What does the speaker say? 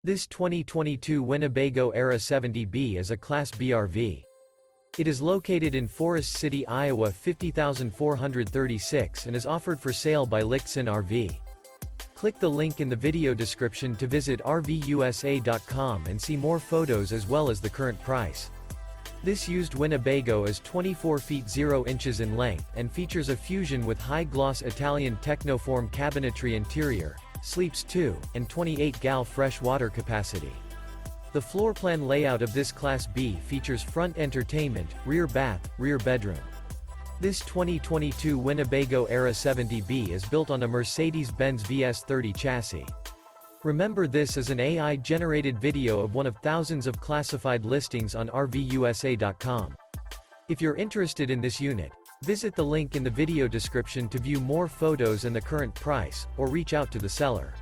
This 2022 Winnebago Era 70B is a Class B RV. It is located in Forest City, Iowa 50436 and is offered for sale by Lichtsinn RV. Click the link in the video description to visit RVUSA.com and see more photos as well as the current price. This used Winnebago is 24 feet 0 inches in length and features a fusion with high-gloss Italian Tecnoform cabinetry interior, sleeps 2, and 28 gal fresh water capacity. The floor plan layout of this Class B features front entertainment, rear bath, rear bedroom. This 2022 Winnebago Era 70B is built on a Mercedes-Benz VS30 chassis. Remember, this is an AI-generated video of one of thousands of classified listings on RVUSA.com. If you're interested in this unit, visit the link in the video description to view more photos and the current price, or reach out to the seller.